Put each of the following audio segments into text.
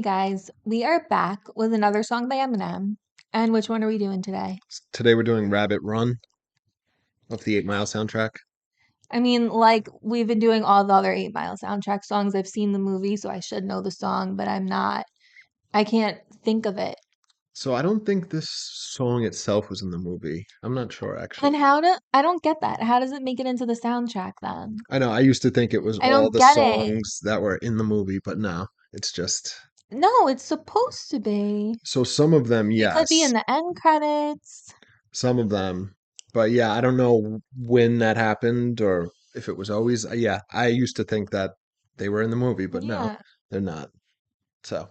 guys, we are back with another song by Eminem. And which one are we doing today? Today we're doing Rabbit Run off the 8 Mile soundtrack. I mean, like we've been doing all the other 8 Mile soundtrack songs. I've seen the movie, so I should know the song, but I can't think of it. So I don't think this song itself was in the movie. I'm not sure And actually. I don't get that. How does it make it into the soundtrack then? I know I used to think it was I all don't the get it. songs that were in the movie, but no, it's just No, it's supposed to be. so some of them, It could be in yes, the end credits. some of them. But yeah, I don't know when that happened or if it was always, yeah, I used to think that they were in the movie, but no, Yeah. they're not. So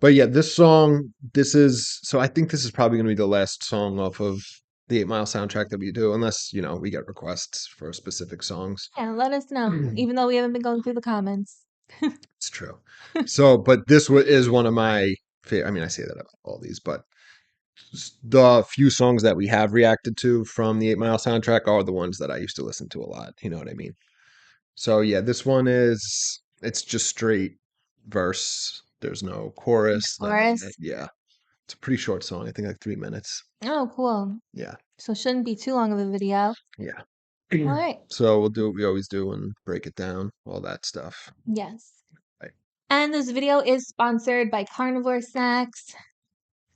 But yeah, this song, so I think this is probably going to be the last song off of the 8 Mile soundtrack that we do, unless, we get requests for specific songs. Yeah, let us know. Even though we haven't been going through the comments. It's true. So, but is one of my favorite. I mean, I say that about all these, but the few songs that we have reacted to from the 8 Mile soundtrack are the ones that I used to listen to a lot. You know what I mean? So yeah, this one it's just straight verse. There's no chorus. Chorus. Yeah. It's a pretty short song. I think like 3 minutes. Oh, cool. Yeah. So shouldn't be too long of a video. Yeah. All right. So we'll do what we always do and break it down, all that stuff. Yes. Right. And this video is sponsored by Carnivore Snacks.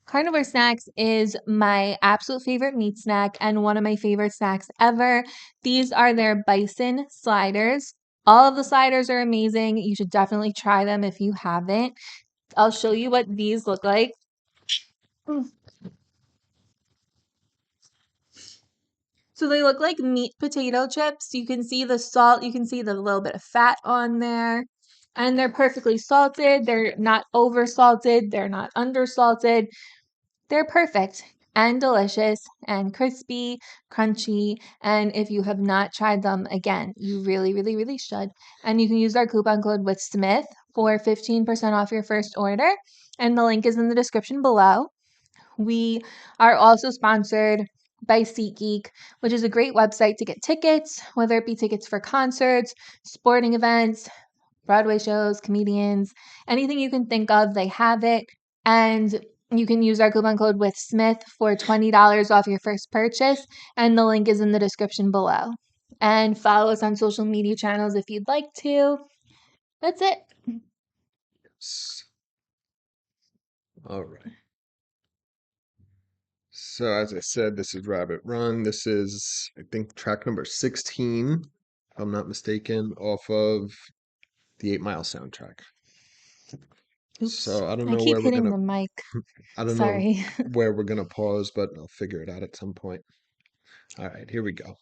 Carnivore Snacks is my absolute favorite meat snack and one of my favorite snacks ever. These are their bison sliders. All of the sliders are amazing. You should definitely try them if you haven't. I'll show you what these look like. So they look like meat potato chips. You can see the salt, you can see the little bit of fat on there. And they're perfectly salted. They're not over salted. They're not under salted. They're perfect and delicious and crispy, crunchy. And if you have not tried them, again, you really, really, really should. And you can use our coupon code with Smith for 15% off your first order. And the link is in the description below. We are also sponsored by SeatGeek, which is a great website to get tickets, whether it be tickets for concerts, sporting events, Broadway shows, comedians, anything you can think of, they have it. And you can use our coupon code with Smith for $20 off your first purchase. And the link is in the description below. And follow us on social media channels if you'd like to. That's it. All right. So as I said, this is Rabbit Run. This is, I think, track number 16, if I'm not mistaken, off of the 8 Mile soundtrack. Oops. So I don't I know keep where we're hitting gonna the mic. I don't know Sorry. where we're gonna pause, but I'll figure it out at some point. All right, here we go.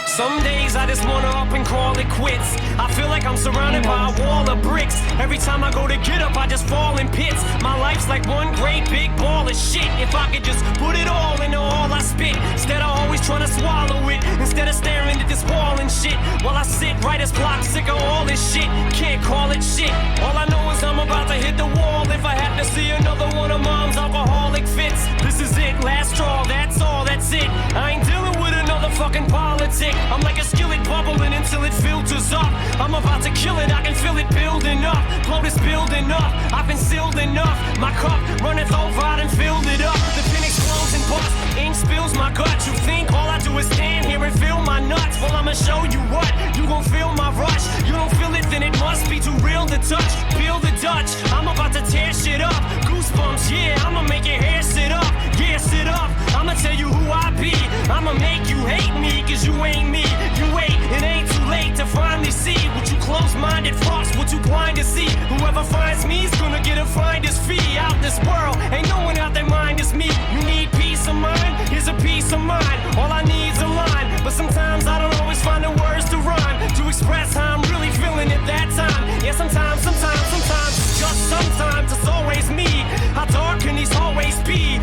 Some days I just wanna up and call it quits. I feel like I'm surrounded by a wall of bricks. Every time I go to get up, I just fall in pits. My life's like one great big ball of shit. If I could just put it all into all I spit, instead of always trying to swallow it, instead of staring at this wall and shit, while I sit writer's block, sick of all this shit. Can't call it shit. All I know is I'm about to hit the wall. If I have to see another one of mom's alcoholic fits, this is it, last straw. That's all. That's it. I ain't dealing with another fucking politic. I'm like a skillet bubbling until it filters up. I'm about to kill it, I can feel it building up. Blow this building up, I've been sealed enough. My cup runneth over, I done filled it up. The pen explodes and busts, ink spills my gut. You think all I do is stand here and feel my nuts? Well, I'ma show you what, you gon' feel my rush. You don't feel it, then it must be too real to touch. Feel the Dutch, I'm about to tear shit up. Goosebumps, yeah, I'ma make your hair sit up. Yeah, sit up, I'ma tell you who I be. I'ma make you hate me, cause you ain't me. You wait, it ain't too late to finally see what you close-minded fucks, what you blind to see. Whoever finds me's gonna get a finder's fee. Out this world, ain't no one out their mind is me. You need peace of mind, here's a piece of mind. All I need's a line, but sometimes I don't always find the words to rhyme, to express how I'm really feeling at that time. Yeah, sometimes, just sometimes it's always me. How dark can these hallways be?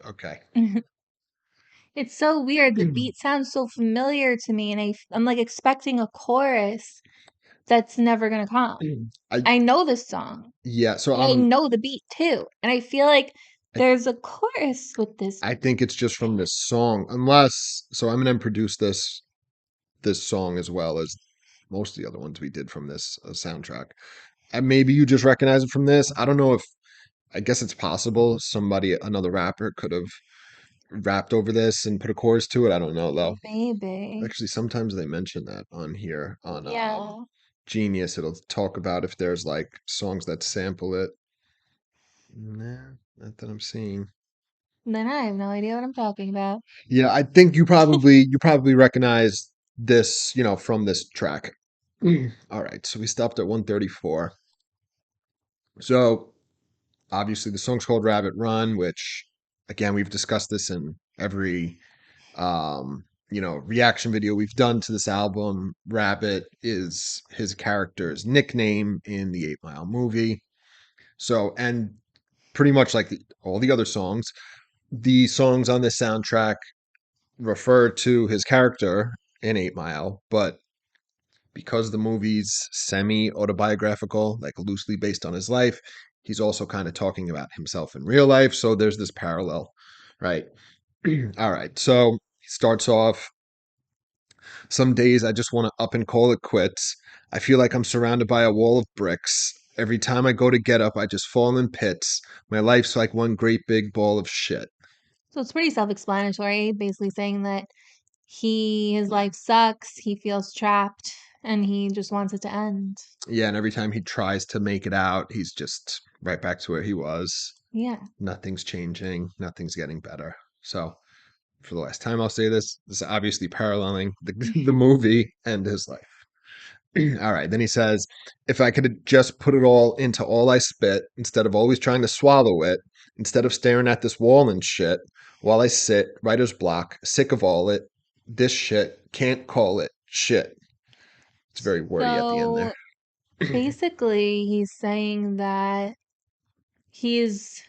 Okay. It's so weird. The beat sounds so familiar to me, and I'm like expecting a chorus that's never gonna come. I I know this song, yeah, so and I know the beat too, and I feel like There's a chorus with this. I think it's just from this song, unless so Eminem produced this song as well as most of the other ones we did from this soundtrack. And maybe you just recognize it from this. I don't know if I guess it's possible another rapper could have rapped over this and put a chorus to it. I don't know though. Maybe. Actually, sometimes they mention that on here on Yeah. Genius. It'll talk about if there's like songs that sample it. Nah, not that I'm seeing. Then I have no idea what I'm talking about. Yeah, I think you probably recognize this, from this track. All right, so we stopped at 134. So obviously the song's called Rabbit Run, which again we've discussed this in every reaction video we've done to this album. Rabbit is his character's nickname in the 8 Mile movie. So, and pretty much like all the other songs, the songs on this soundtrack refer to his character in 8 Mile, but because the movie's semi autobiographical, like loosely based on his life, he's also kind of talking about himself in real life. So there's this parallel, right? All right. So he starts off. Some days I just want to up and call it quits. I feel like I'm surrounded by a wall of bricks. Every time I go to get up, I just fall in pits. My life's like one great big ball of shit. So it's pretty self-explanatory, basically saying that his life sucks, he feels trapped, and he just wants it to end. Yeah, and every time he tries to make it out, he's just right back to where he was. Yeah. Nothing's changing, nothing's getting better. So, for the last time, I'll say this is obviously paralleling the movie and his life. All right. Then he says, if I could just put it all into all I spit instead of always trying to swallow it, instead of staring at this wall and shit while I sit, writer's block, sick of all it, this shit, can't call it shit. It's very wordy at the end there. So basically, he's saying that he's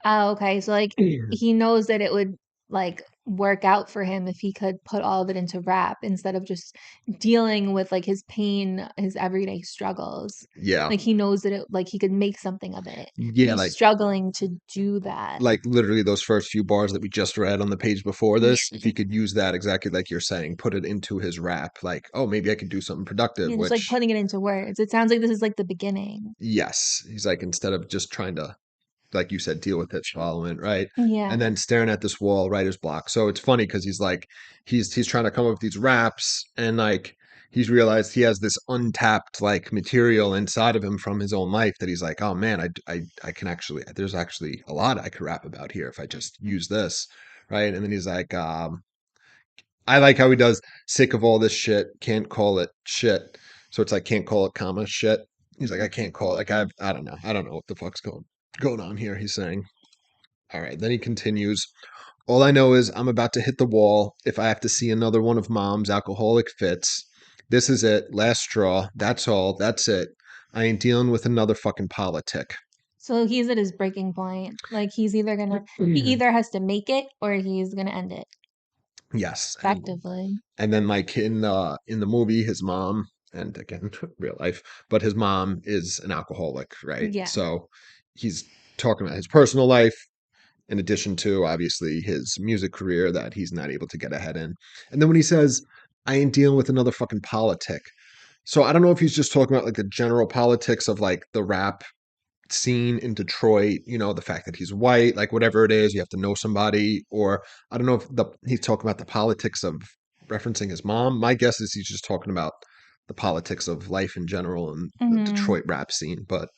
oh, okay. So like he knows that it would like work out for him if he could put all of it into rap instead of just dealing with like his pain, his everyday struggles. Yeah. Like he knows that it like he could make something of it. But Yeah, he's struggling to do that. like literally those first few bars that we just read on the page before this, if he could use that exactly like you're saying, put it into his rap, like, oh, maybe I could do something productive, Yeah, just like which putting it into words. It sounds like this is like the beginning. yes, he's like, instead of just trying to, like you said, deal with it, swallow it, right? Yeah. And then staring at this wall, writer's block. So it's funny because he's like, he's trying to come up with these raps, and like he's realized he has this untapped like material inside of him from his own life that he's like, oh man, I can actually, there's actually a lot I could rap about here if I just use this, right? And then he's like, I like how he does sick of all this shit, can't call it shit. So it's like can't call it comma shit. He's like, I can't call it like I don't know. I don't know what the fuck's going on here, he's saying. All right, then he continues. All I know is I'm about to hit the wall if I have to see another one of mom's alcoholic fits. This is it, last straw. That's all. That's it. I ain't dealing with another fucking politic. So he's at his breaking point. Like he either has to make it or he's gonna end it Yes, effectively. and then like in the movie, his mom, and again real life, but his mom is an alcoholic, right? Yeah. So he's talking about his personal life in addition to obviously his music career that he's not able to get ahead in. And then when he says, I ain't dealing with another fucking politic. So I don't know if he's just talking about like the general politics of like the rap scene in Detroit, the fact that he's white, like whatever it is, you have to know somebody, or I don't know if he's talking about the politics of referencing his mom. My guess is he's just talking about the politics of life in general and the Hmm. Detroit rap scene. But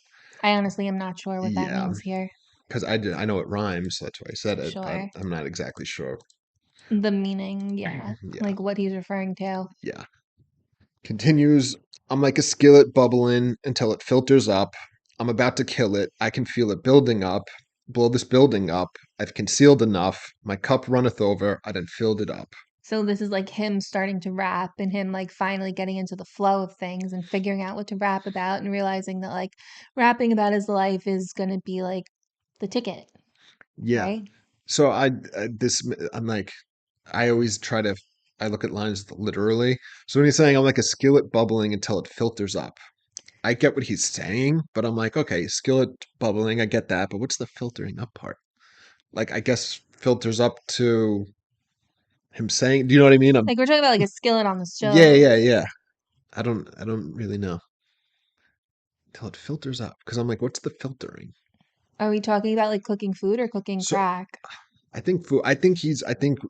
I honestly am not sure what that yeah, means here. because I know it rhymes, so that's why I said it, but Sure. I'm not exactly sure. The meaning, yeah. Yeah, Like what he's referring to. yeah. Continues, I'm like a skillet bubbling until it filters up. I'm about to kill it. I can feel it building up. Blow this building up. I've concealed enough. My cup runneth over. I done filled it up. So this is like him starting to rap and him like finally getting into the flow of things and figuring out what to rap about and realizing that like rapping about his life is gonna be like the ticket, Yeah. right? So I'm like, I always try to, I look at lines literally. So when he's saying I'm like a skillet bubbling until it filters up. I get what he's saying, but I'm like, okay, skillet bubbling, I get that, but what's the filtering up part? Like, I guess filters up to him saying, do you know what I mean? Like we're talking about like a skillet on the Yeah, stove. yeah, yeah. I don't really know till it filters up because I'm like, what's the filtering? Are we talking about like cooking food or cooking So crack? I think food. I think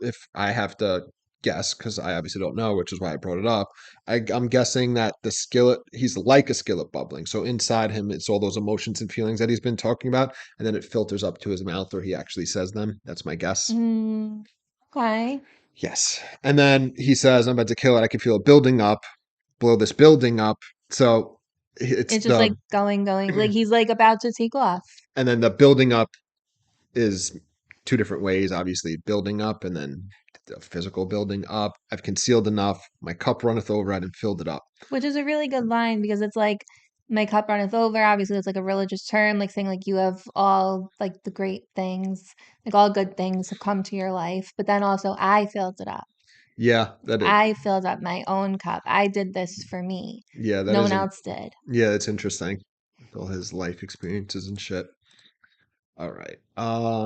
if I have to guess, because I obviously don't know, which is why I brought it up. I'm guessing that the skillet, he's like a skillet bubbling. So inside him, it's all those emotions and feelings that he's been talking about, and then it filters up to his mouth, or he actually says them. That's my guess. Mm, okay. Yes. And then he says, "I'm about to kill it. I can feel it building up, blow this building up." So it's It's just like the, going. Like he's like about to take off. and then the building up is two different ways, obviously building up and then the physical building up. I've concealed enough. My cup runneth over. I didn't filled it up. Which is a really good line because it's like my cup runneth over. Obviously, it's like a religious term, like saying like you have all like the great things, like all good things have come to your life. But then also I filled it up. Yeah, that is. I filled up my own cup. I did this for me. Yeah, that No one isn't. else did. Yeah, it's interesting. With all his life experiences and shit. All right.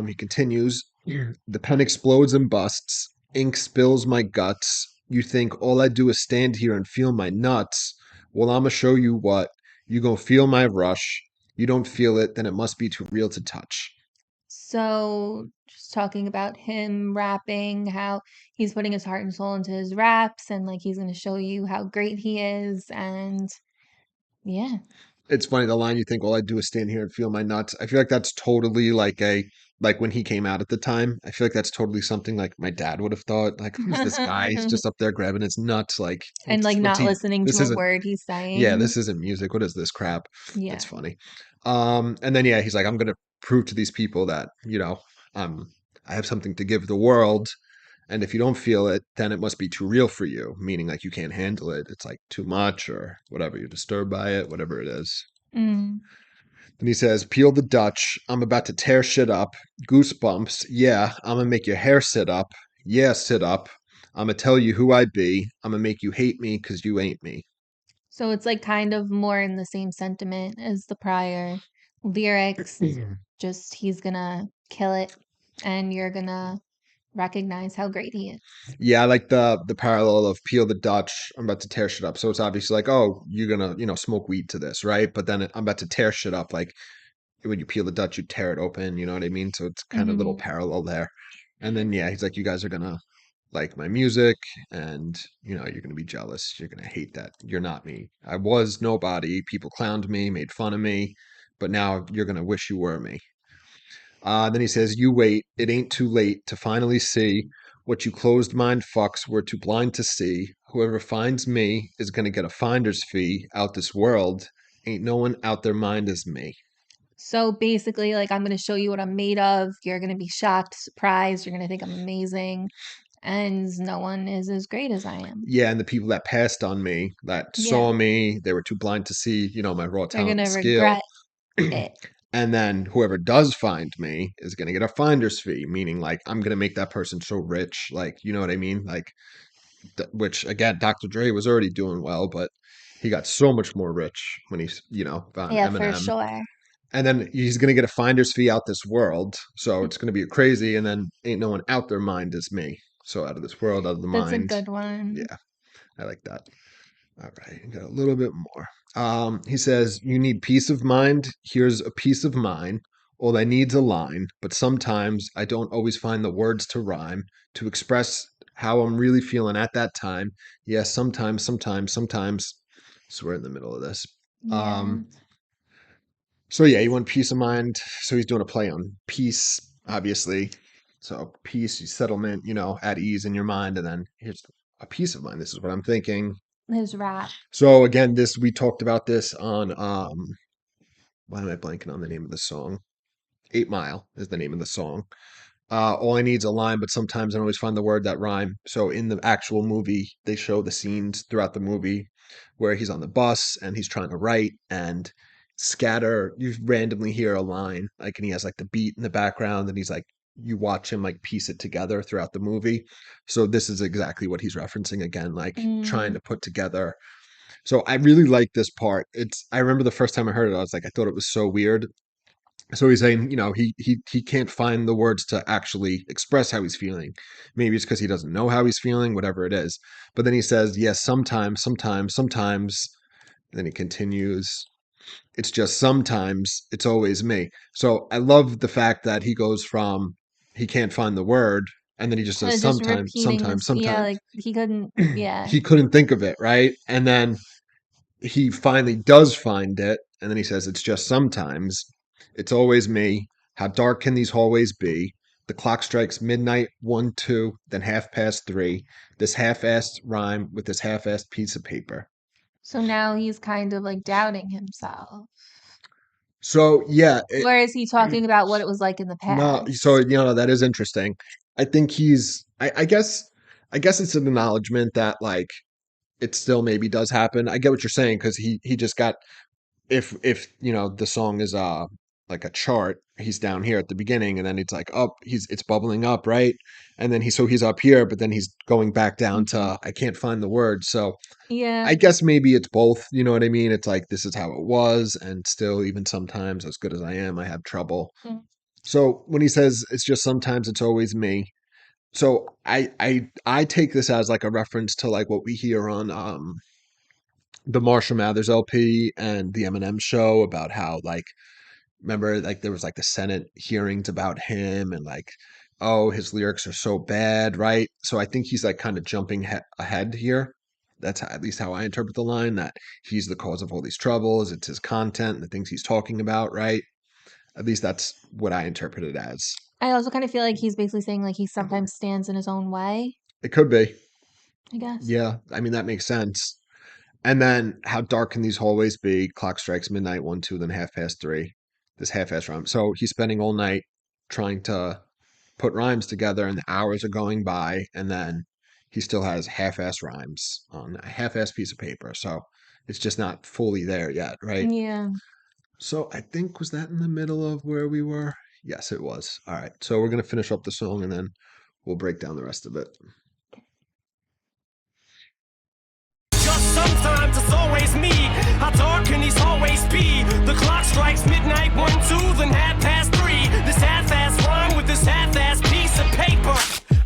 He continues. The pen explodes and busts. Ink spills my guts. You think all I do is stand here and feel my nuts? Well, I'ma show you what. You gon' feel my rush. You don't feel it, then it must be too real to touch. So just talking about him rapping, how he's putting his heart and soul into his raps, and like he's going to show you how great he is. And yeah. It's funny the line, you think all I do is stand here and feel my nuts. I feel like that's totally like a, like when he came out at the time. I feel like that's totally something like my dad would have thought. Like, who's this guy? He's just up there grabbing his nuts. Like, And like what's not he? listening This to a isn't. word he's Yeah, saying. this isn't music. What is this crap? That's Yeah. funny. And then yeah, he's like, I'm gonna prove to these people that I have something to give the world. And if you don't feel it, then it must be too real for you. Meaning like you can't handle it. It's like too much or whatever. You're disturbed by it, whatever it is. Mm. Then he says, Peel the Dutch. I'm about to tear shit up. Goosebumps. Yeah, I'm gonna make your hair sit up. Yeah, sit up. I'm gonna tell you who I be. I'm gonna make you hate me because you ain't me. So it's like kind of more in the same sentiment as the prior lyrics. Just he's gonna kill it and you're gonna recognize how great he is. Yeah, I like the parallel of Peel the Dutch. I'm about to tear shit up. So it's obviously like, oh, you're gonna, smoke weed to this, right? But then I'm about to tear shit up. Like when you peel the Dutch, you tear it open. You know what I mean? So it's kind of a little Hmm. parallel there. And then yeah, he's like, you guys are gonna like my music, and you're gonna be jealous. You're gonna hate that you're not me. I was nobody. People clowned me, made fun of me, but now you're gonna wish you were me. Then he says, You wait, it ain't too late to finally see what you closed mind fucks were too blind to see. Whoever finds me is going to get a finder's fee out this world. Ain't no one out their mind as me. So basically, like, I'm gonna show you what I'm made of. You're gonna be shocked, surprised. You're gonna think I'm amazing. And no one is as great as I am. Yeah, and the people that passed on me, that Yeah. saw me, they were too blind to see, my raw They're talent and gonna skill. regret it. And then whoever does find me is going to get a finder's fee, meaning like I'm going to make that person so rich. Like, you know what I mean? Like, which again, Dr. Dre was already doing well, but he got so much more rich when he's, found Yeah, for Eminem. sure. And then he's going to get a finder's fee out this world. So it's going to be crazy. And then ain't no one out their mind as me. So out of this world, out of the That's a mind. good one. Yeah, I like that. All right, got a little bit more. He says, You need peace of mind. Here's a piece of mine. All I need's a line, but sometimes I don't always find the words to rhyme to express how I'm really feeling at that time. Yes, sometimes. So we're in the middle of this. Yeah. Um, so yeah, you want peace of mind. So he's doing a play on peace, obviously. So peace, settlement, at ease in your mind, and then here's a peace of mind. This is what I'm thinking. His rap. So again, this we talked about this on why am I blanking on the name of the song? 8 Mile is the name of the song. All I need is a line, but sometimes I don't always find the word that rhyme. So in the actual movie, they show the scenes throughout the movie where he's on the bus and he's trying to write and scatter. You randomly hear a line, like, and he has like the beat in the background, and he's like, you watch him like piece it together throughout the movie. So this is exactly what he's referencing again, like trying Mm, to put together. So I really like this part. I remember the first time I heard it, I was like, I thought it was so weird. So he's saying, he can't find the words to actually express how he's feeling. Maybe it's because he doesn't know how he's feeling, whatever it is. But then he says, yes, sometimes, sometimes, sometimes. And then he continues, it's just sometimes, it's always me. So I love the fact that he goes from he can't find the word, and then he just says Just sometimes, repeating sometimes, this. Yeah, sometimes. like he couldn't. Yeah. He couldn't think of it, right? And then he finally does find it, and then he says, it's just sometimes. It's always me. How dark can these hallways be? The clock strikes midnight, 1, 2, then 3:30. This half-assed rhyme with this half-assed piece of paper. So now he's kind of like doubting himself. So yeah, Or is he talking about what it was like in the no. So past? that is interesting. I think he's. I guess it's an acknowledgement that like it still maybe does happen. I get what you're saying because he just got if the song is like a chart, he's down here at the beginning and then it's like up, it's bubbling up, right? And then he's up here, but then he's going back down Hmm. to I can't find the word. So Yeah. I guess maybe it's both, you know what I mean? It's like this is how it was, and still even sometimes as good as I am, I have trouble. Mm. So when he says it's just sometimes it's always me. So I take this as like a reference to like what we hear on the Marshall Mathers LP and the Eminem show about how like remember like there was like the Senate hearings about him and like oh his lyrics are so bad, right? So I think he's like kind of jumping ahead here. That's at least how I interpret the line, that he's the cause of all these troubles. It's his content and the things he's talking about, right? At least that's what I interpret it as. I also kind of feel like he's basically saying like he sometimes stands in his own way, It could be. I guess. Yeah, I mean that makes sense. And then how dark can these hallways be? Clock strikes midnight, 1, 2, then 3:30. This half-ass rhyme. So he's spending all night trying to put rhymes together, and the hours are going by, and then he still has half-ass rhymes on a half-ass piece of paper. So it's just not fully there yet, right? Yeah. So I think was that in the middle of where we were? Yes, it was. All right. So we're gonna finish up the song, and then we'll break down the rest of it. Just sometimes it's always me. How dark can these hallways be? The clock strikes midnight, 1, 2, then 3:30. This half-ass rhyme with this half-ass piece of paper.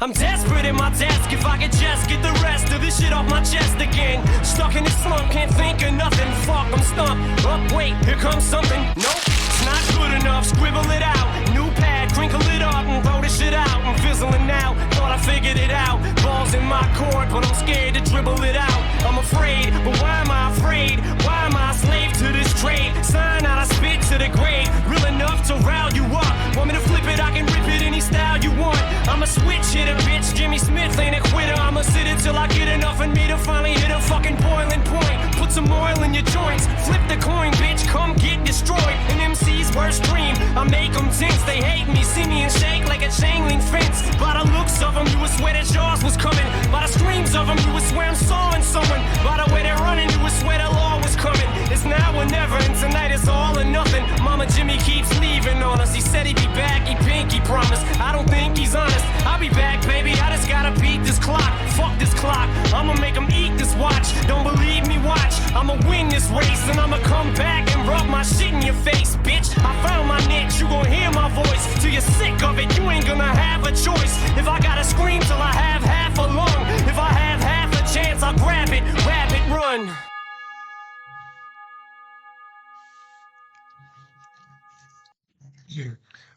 I'm desperate at my desk. If I could just get the rest of this shit off my chest again. Stuck in this slump, can't think of nothing. Fuck, I'm stumped. Up, wait, here comes something. Nope, it's not good enough. Scribble it out. New pad, crinkle it up and throw this shit out. I'm fizzling out. Thought I figured it out. Balls in my court, but I'm scared to dribble it out. I'm afraid, but why am I afraid? Why am I a slave to this trade? Sign out, I spit to the grave. Real enough to rile you up. Want me to flip it, I can rip it any style you want. I'm a switch hitter, bitch. Jimmy Smith ain't a quitter. I'ma sit it till I get enough in me to finally hit a fucking boiling point. Put some oil in your joints. Flip the coin, bitch. Come get destroyed. An MC's worst dream. I make them tense. They hate me. See me and shake like a chain link fence. By the looks of them, you would swear that yours was coming. By the screams of them, you would swear I'm sawing someone. By the way they're running, you would swear the law was coming. It's now or never, and tonight it's all or nothing. Mama Jimmy keeps leaving on us. He said he'd be back, he pinky promised. I don't think he's honest. I'll be back, baby. I just gotta beat this clock. Fuck this clock. I'ma make him eat this watch. Don't believe me, watch. I'ma win this race, and I'ma come back and rub my shit in your face, bitch. I found my niche. You gon' hear my voice till you're sick of it. You ain't gonna have a choice. If I gotta scream till I have half a lung, if I have half a chance, I'll grab it, rabbit, run.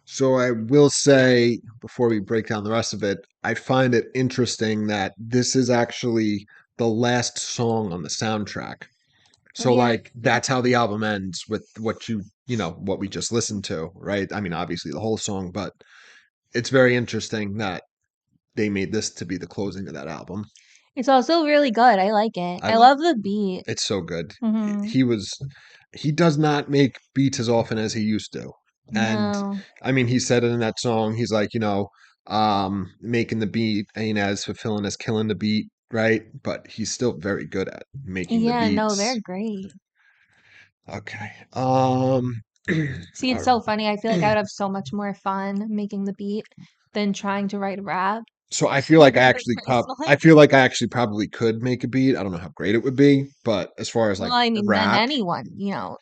So I will say before we break down the rest of it, I find it interesting that this is actually the last song on the soundtrack. So Yeah. like that's how the album ends with what what we just listened to, right? I mean, obviously the whole song, but it's very interesting that they made this to be the closing of that album. It's also really good. I like it. I I love love the beat. it's so good. Hmm. He does not make beats as often as he used to. And No. I mean, he said it in that song. He's like, making the beat ain't as fulfilling as killing the beat, right? But he's still very good at making the Yeah, no, they're beats. great. Okay. See, it's All so funny. I feel like I would have so much more fun making the beat than trying to write a rap. So I feel like I personally. feel like I actually probably could make a beat. I don't know how great it would be, but as far as Well, like I mean, then rap, anyone,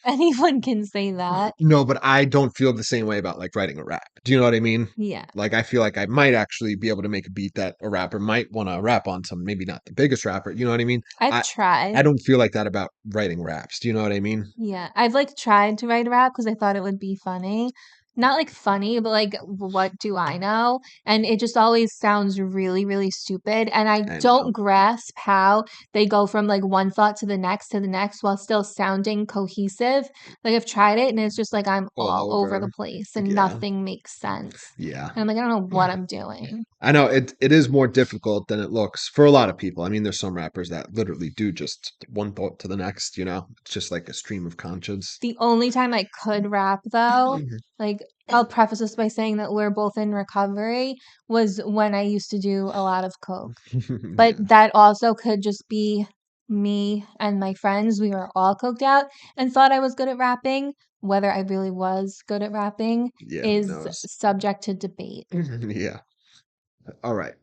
anyone can say that. no, but I don't feel the same way about like writing a rap. Do you know what I mean? Yeah, Like I feel like I might actually be able to make a beat that a rapper might want to rap on some, maybe not the biggest rapper. You know what I mean? I've I tried. I don't feel like that about writing raps. Do you know what I mean? Yeah, I've like tried to write a rap because I thought it would be funny. Not like funny, but like, what do I know? And it just always sounds really, really stupid. And I I don't know. grasp how they go from like one thought to the next while still sounding cohesive. Like, I've tried it and it's just like I'm All all over the over. place and Yeah. nothing makes sense. Yeah. And I'm like, I don't know what I'm doing. I know it is more difficult than it looks for a lot of people. I mean, there's some rappers that literally do just one thought to the next, you know? It's just like a stream of conscience. The only time I could rap though, like I'll preface this by saying that we're both in recovery, was when I used to do a lot of coke. But Yeah. that also could just be me and my friends. We were all coked out and thought I was good at rapping. Whether I really was good at rapping Yeah, who is knows? subject to debate. Yeah. All right.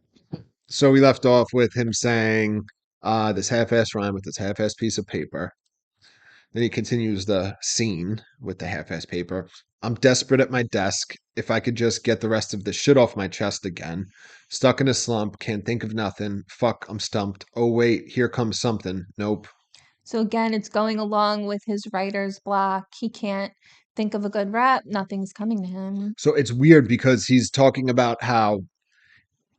So we left off with him saying this half-ass rhyme with this half-ass piece of paper. Then he continues the scene with the half-ass paper. I'm desperate at my desk. If I could just get the rest of the shit off my chest again. Stuck in a slump, can't think of nothing. Fuck, I'm stumped. Oh wait, here comes something. Nope. So again, it's going along with his writer's block. He can't think of a good rap. Nothing's coming to him. So it's weird because he's talking about how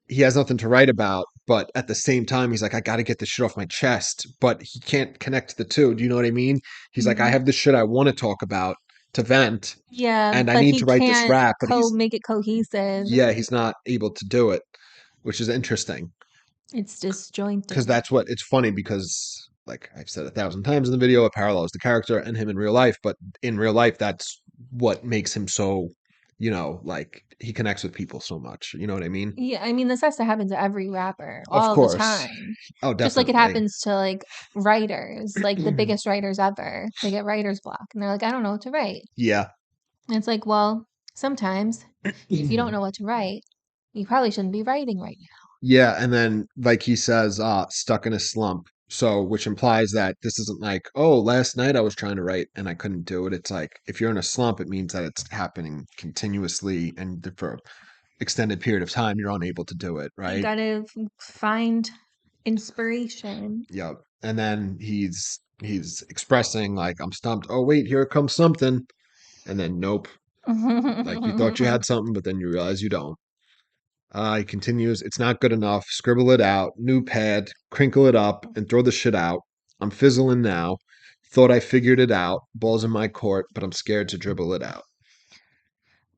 he has nothing to write about, but at the same time, he's like, I got to get this shit off my chest, but he can't connect the two. Do you know what I mean? He's like, I Mhm. have this shit I want to talk about to vent, Yeah, and I but need he to write this can't rap, but make it cohesive. yeah, he's not able to do it, which is interesting It's because disjointed. that's what it's funny because, like I've said 1,000 times in the video, it parallels the character and him in real life, but in real life, that's what makes him so, like he connects with people so much. You know what I mean? Yeah, I mean, this has to happen to every rapper Of all the course. time. Oh, Just like it definitely. happens to like writers, like the biggest writers ever. They get writer's block and they're like, I don't know what to write. Yeah. And it's like, well, sometimes if you don't know what to write, you probably shouldn't be writing right now. Yeah, and then like he says, stuck in a slump. So which implies that this isn't like, oh, last night I was trying to write and I couldn't do it. It's like if you're in a slump, it means that it's happening continuously and for extended period of time, you're unable to do it, You right? gotta find inspiration. Yep. And then he's expressing like, I'm stumped. Oh wait, here comes something. And then nope. Like you thought you had something, but then you realize you don't. He continues, it's not good enough. Scribble it out, new pad, crinkle it up, and throw the shit out. I'm fizzling now. Thought I figured it out. Ball's in my court, but I'm scared to dribble it out.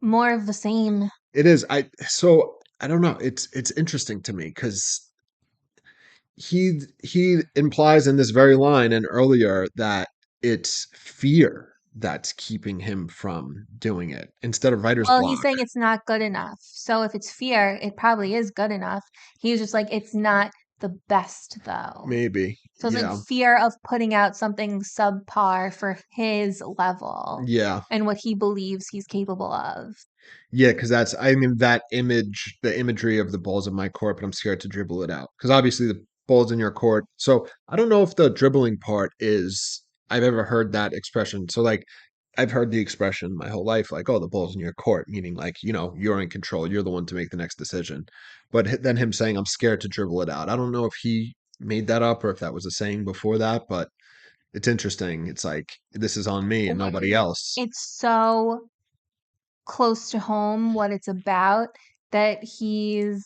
More of the same. It is. I don't know. It's interesting to me because he implies in this very line and earlier that it's fear that's keeping him from doing it instead of writer's Well, he's block. saying it's not good enough. So if it's fear, it probably is good enough. He was just like, it's not the best though. Maybe. So it's like Yeah. fear of putting out something subpar for his level Yeah. and what he believes he's capable of. Yeah, because I mean, that image, the imagery of the balls in my court, but I'm scared to dribble it out. Because obviously the ball's in your court. So I don't know if the dribbling part I've ever heard that expression. So, like, I've heard the expression my whole life, like, oh, the ball's in your court, meaning like, you're in control. You're the one to make the next decision. But then him saying, I'm scared to dribble it out. I don't know if he made that up or if that was a saying before that, but it's interesting. It's like, this is on me and nobody When else. it's so close to home what it's about that he's,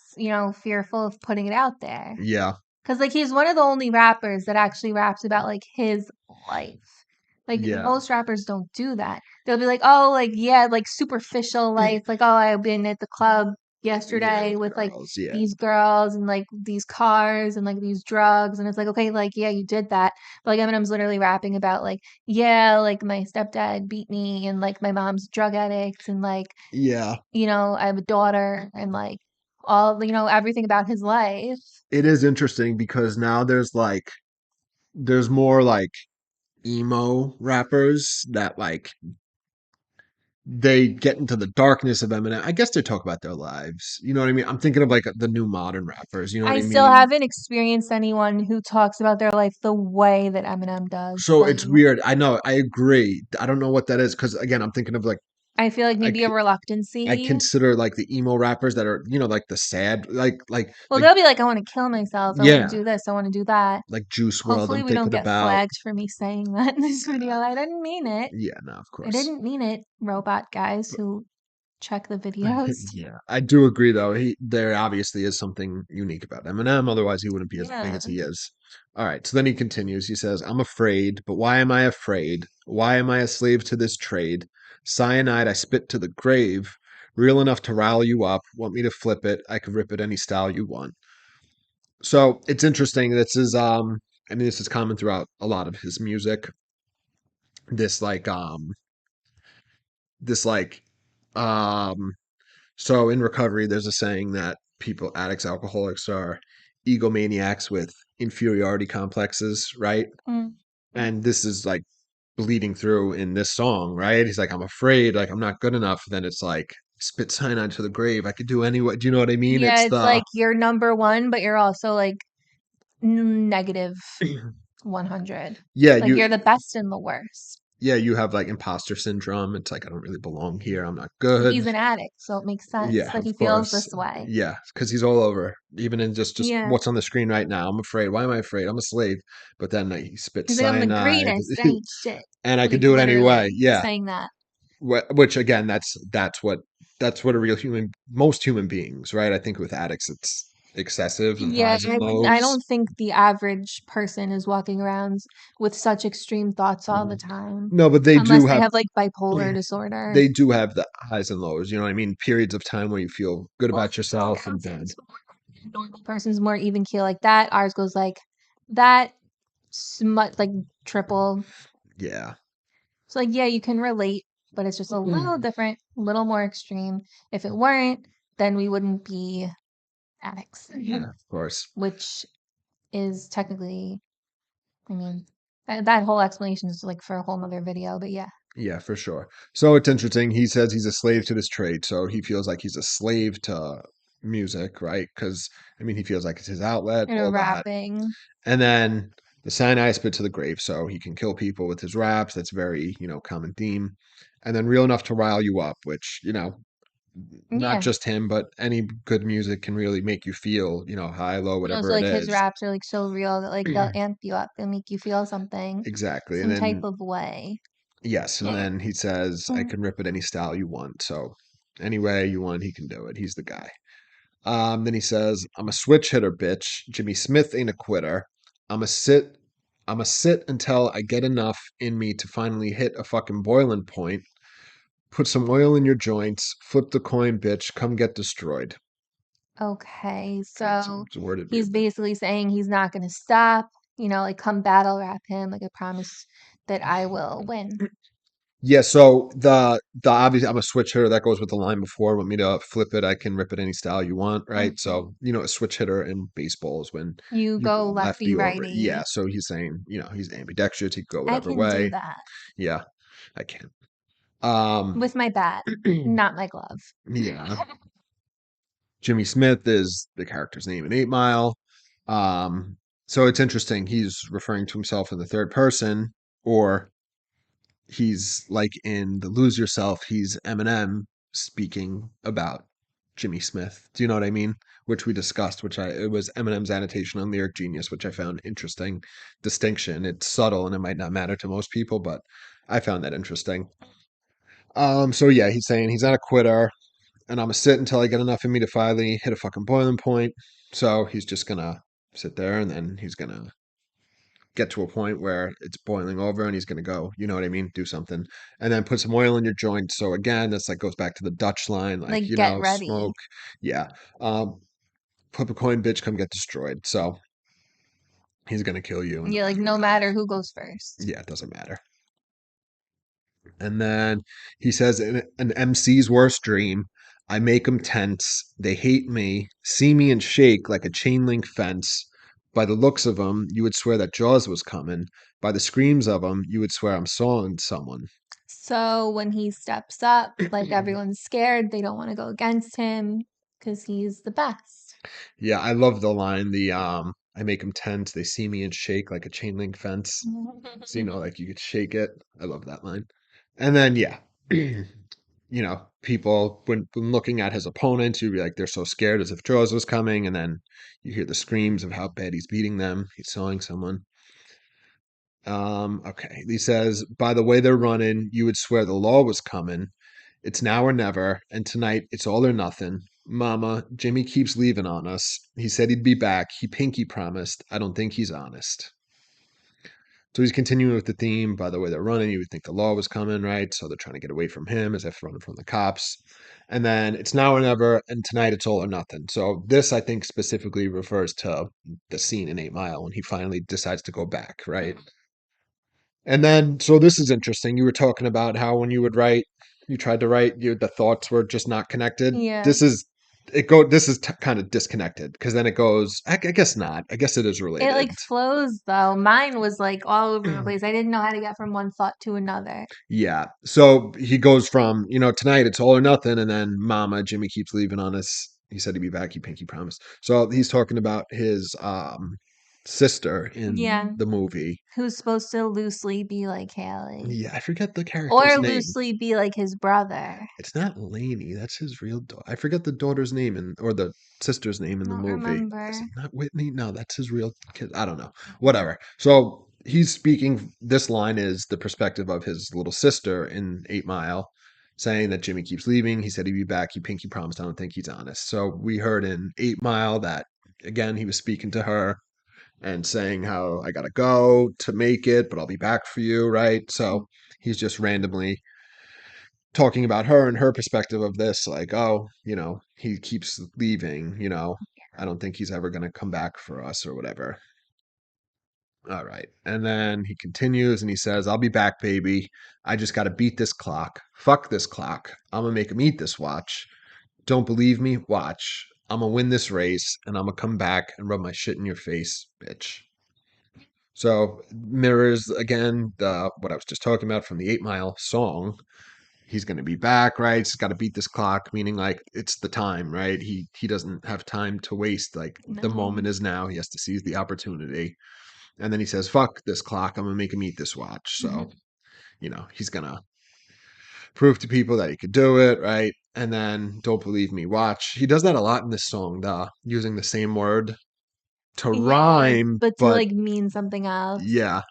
fearful of putting it out there. Yeah. Because, like, he's one of the only rappers that actually raps about, like, his life. Like, Yeah. most rappers don't do that. They'll be like, oh, like, yeah, like, superficial life. Like, oh, I've been at the club Yeah, yesterday with with, like, girls. Yeah. these girls and, like, these cars and, like, these drugs. And it's like, okay, like, yeah, you did that. But, like, Eminem's literally rapping about, like, yeah, like, my stepdad beat me and, like, my mom's drug addict and, like, Yeah. I have a daughter and, like, all, everything about his life. It is interesting because now there's more like emo rappers that like they get into the darkness of Eminem. I guess they talk about their lives. You know what I mean? I'm thinking of like the new modern rappers. You know what I I still mean? haven't experienced anyone who talks about their life the way that Eminem does. So Like, it's weird. I know. I agree. I don't know what that is because again, I'm thinking of like I feel like I maybe a c- I reluctancy. consider like the emo rappers that are like the sad Well, like they'll be like, I want to kill myself. I want to yeah do this. I want to do that. like Juice World. Hopefully, I'm we don't thinking get about flagged for me saying that in this video. I didn't mean it. yeah. No, of I course. didn't mean it, robot guys who check the videos. Yeah, I do agree though. There obviously is something unique about Eminem, otherwise he wouldn't be as big Yeah. as he is. All right, so then he continues. He says, "I'm afraid, but why am I afraid? Why am I a slave to this trade? Cyanide I spit to the grave, real enough to rile you up. Want me to flip it? I could rip it any style you want." So it's interesting. I mean, this is common throughout a lot of his music. This this like um So in recovery, there's a saying that people, addicts, alcoholics are egomaniacs with inferiority complexes, right? Mm. And this is like bleeding through in this song, right? He's like, I'm afraid, like I'm not good enough. Then it's like spit cyanide to the grave. I could do anyway. Do you know what I mean? Yeah, It's it's the like you're number one, but you're also like negative 100. yeah, Like you're the best and the worst. you have like imposter syndrome. It's like I don't really belong here. I'm not But good. he's an addict, so it makes sense Yeah, that of he feels course. this way. Yeah, because he's all over. Even in just Yeah. what's on the screen right now. I'm afraid. Why am I afraid? I'm a slave. But then he spits He's like, I'm the cyanide, greatest. I ain't shit. and I could Like do it anyway. literally Yeah. saying that. Which again, that's what a real human, most human beings, right? I think with addicts, it's excessive and Yeah, highs and I lows. don't think the average person is walking around with such extreme thoughts all the time. No, but Unless they have like bipolar disorder. they do have the highs and lows. You know what I mean? Periods of time where you feel good about yourself and then Normal person's more even keel like that. Ours goes like that, smut like triple. yeah. So like yeah, you can relate, but it's just a little different, a little more extreme. If it weren't, then we wouldn't be addicts. Yeah, of course. Which is technically, I mean, that whole explanation is like for a whole nother video, but yeah. Yeah, for sure. So it's interesting. He says he's a slave to this trade. So he feels like he's a slave to music, right? Because, I mean, he feels like it's his outlet, And all that. rapping. And then the cyanide spit to the grave. So he can kill people with his raps. That's very, common theme. And then real enough to rile you up, which, not Yeah. just him, but any good music can really make you feel, high, low, And whatever also it like his is. raps are like so real that like they'll amp you up and make you feel something, Exactly. And some type then of way. yes, and Yeah. then he says, I can rip it any style you want. So any way you want, he can do it. He's the guy. Then he says, I'm a switch hitter, bitch. Jimmy Smith ain't a quitter. I'm a sit. I'm a sit until I get enough in me to finally hit a fucking boiling point. Put some oil in your joints. Flip the coin, bitch. Come get destroyed. Okay, Okay, so it's worded he's weirdly. basically saying he's not gonna stop, like come battle rap him, like I promise that I will win. Yeah, so the obvious I'm a switch hitter that goes with the line before. Want me to flip it? I can rip it any style you want, right? Mhm. So a switch hitter in baseball is when You you go go lefty lefty or yeah. righty. So he's saying he's ambidextrous. He can go I whatever can do way. that Yeah, I can. Um, with my bat, not my glove. yeah. Jimmy Smith is the character's name in 8 Mile. Um, so it's interesting. He's referring to himself in the third person, or he's like in the Lose Yourself, he's Eminem speaking about Jimmy Smith. Do you know what I mean? Which we discussed, it was Eminem's annotation on Lyric Genius, which I found interesting distinction. It's subtle and it might not matter to most people, but I found that interesting. So yeah, he's saying he's not a quitter, and I'm gonna sit until I get enough in me to finally hit a fucking boiling point. So he's just gonna sit there and then he's gonna get to a point where it's boiling over and he's going to go, you know what I mean? Do something. And then put some oil in your joint. So again, that's like goes back to the Dutch line, like, Like get ready. smoke. Yeah. Flip a coin, bitch, come get destroyed. So he's going to kill you. And Yeah, like no matter who goes first. yeah, it doesn't matter. And then he says, in an MC's worst dream, I make 'em tense. They hate me, see me and shake like a chain link fence. By the looks of 'em, you would swear that Jaws was coming. By the screams of 'em, you would swear I'm sawing someone. So when he steps up, like everyone's scared, they don't want to go against him because he's the best. Yeah, I love the line. I make them tense. They see me and shake like a chain link fence. So like you could shake it. I love that line. And then yeah, people when looking at his opponents, you'd be like, they're so scared as if Jaws was coming, and then you hear the screams of how bad he's beating them. He's sawing someone. Okay. He says, by the way they're running, you would swear the law was coming. It's now or never, and tonight it's all or nothing. Mama, Jimmy keeps leaving on us. He said he'd be back. He pinky promised. I don't think he's honest. So he's continuing with the theme. By the way they're running, you would think the law was coming, right? So they're trying to get away from him as if running from the cops. And then it's now or never, and tonight it's all or nothing. So this, I think, specifically refers to the scene in 8 Mile when he finally decides to go back, right? And then, so this is interesting. You were talking about how when you would write, you tried to write, the thoughts were just not connected. Yeah. This is kind of disconnected because then it goes. I guess not. I guess it is related. It like flows though. Mine was like all over the place. I didn't know how to get from one thought to another. Yeah. So he goes from tonight it's all or nothing, and then Mama Jimmy keeps leaving on us. He said he'd be back. He pinky promised. So he's talking about his sister in the movie. Who's supposed to loosely be like Haley. Yeah, I forget the character's or name. loosely be like his brother. It's not Lainey. That's his real daughter. I forget the daughter's name or the sister's name in the movie. Remember. Is it not Whitney? No, that's his real kid. I don't know. Whatever. So he's speaking. This line is the perspective of his little sister in 8 Mile, saying that Jimmy keeps leaving. He said he'd be back. He pinky promised. I don't think he's honest. So we heard in 8 Mile that again he was speaking to her and saying how I gotta go to make it, but I'll be back for you, right? So he's just randomly talking about her and her perspective of this, like, oh, he keeps leaving, I don't think he's ever gonna come back for us or whatever. All right. And then he continues and he says, I'll be back, baby. I just gotta beat this clock. Fuck this clock. I'm gonna make him eat this watch. Don't believe me? Watch. I'm gonna win this race and I'm gonna come back and rub my shit in your face, bitch. So mirrors again what I was just talking about from the 8 Mile song. He's going to be back, right? He's got to beat this clock, meaning like it's the time, right? He doesn't have time to waste. Like the moment is now. He has to seize the opportunity. And then he says, "Fuck this clock. I'm gonna make him eat this watch." So, he's gonna prove to people that he could do it, right? And then don't believe me, watch. He does that a lot in this song, using the same word to rhyme, but to like mean something else. Yeah.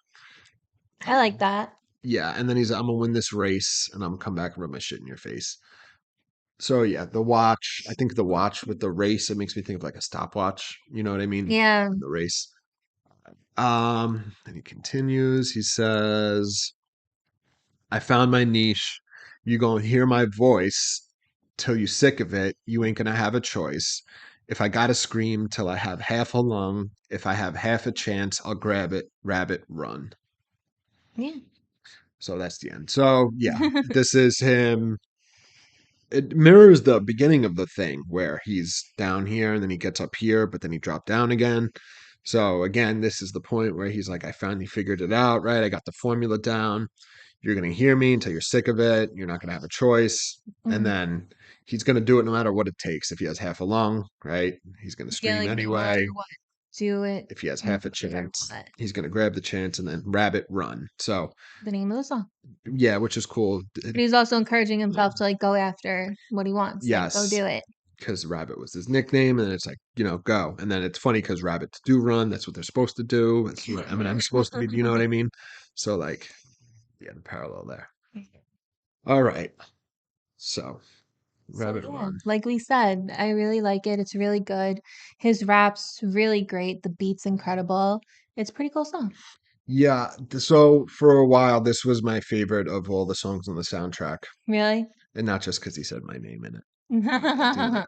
I like that. Yeah, and then I'm gonna win this race, and I'm gonna come back and rub my shit in your face. So yeah, the watch. I think the watch with the race, it makes me think of like a stopwatch. You know what I mean? Yeah. The race. And he continues. He says, "I found my niche. You gonna hear my voice till you sick of it. You ain't gonna have a choice. If I gotta scream till I have half a lung, if I have half a chance, I'll grab it, rabbit, run." Yeah. So that's the end. So yeah, this is him. It mirrors the beginning of the thing where he's down here and then he gets up here, but then he dropped down again. So again, this is the point where he's like, I finally figured it out, right? I got the formula down. You're going to hear me until you're sick of it. You're not going to have a choice. And then he's going to do it no matter what it takes. If he has half a lung, right? He's going to scream anyway. Do it. If he has half a chance, he's going to grab the chance and then rabbit run. So the name of the song. Yeah, which is cool. But he's also encouraging himself to like go after what he wants. Yes. Like, go do it. Because Rabbit was his nickname, and it's like, go. And then it's funny because rabbits do run. That's what they're supposed to do. That's what Eminem's supposed to be. You know what I mean? So, like, yeah, the parallel there. All right. So, Rabbit run. Like we said, I really like it. It's really good. His rap's really great. The beat's incredible. It's a pretty cool song. Yeah. So, for a while, this was my favorite of all the songs on the soundtrack. Really? And not just because he said my name in it. Like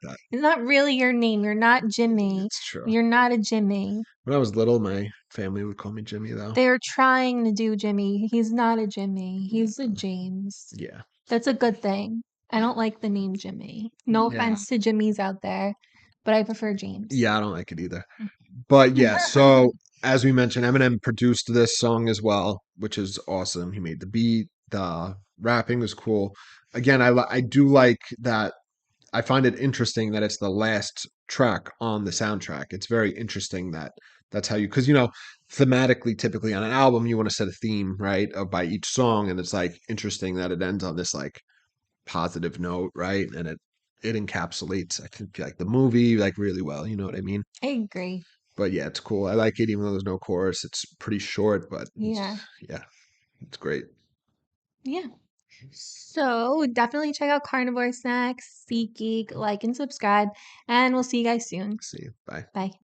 that. It's not really your name. You're not Jimmy. It's true. You're not a Jimmy. When I was little, my family would call me Jimmy, though. They're trying to do Jimmy. He's not a Jimmy. He's a James. Yeah. That's a good thing. I don't like the name Jimmy. No offense to Jimmys out there, but I prefer James. Yeah, I don't like it either. But yeah, so as we mentioned, Eminem produced this song as well, which is awesome. He made the beat. The rapping was cool. Again, I do like that. I find it interesting that it's the last track on the soundtrack. It's very interesting that that's how you, because thematically, typically on an album, you want to set a theme, right, by each song, and it's like interesting that it ends on this like positive note, right, and it encapsulates, I think, like the movie like really well. You know what I mean? I agree. But yeah, it's cool. I like it, even though there's no chorus. It's pretty short, but Yeah. yeah, it's great. Yeah. So definitely check out Carnivore Snacks, SeatGeek, like and subscribe, and we'll see you guys soon. See you. Bye. Bye.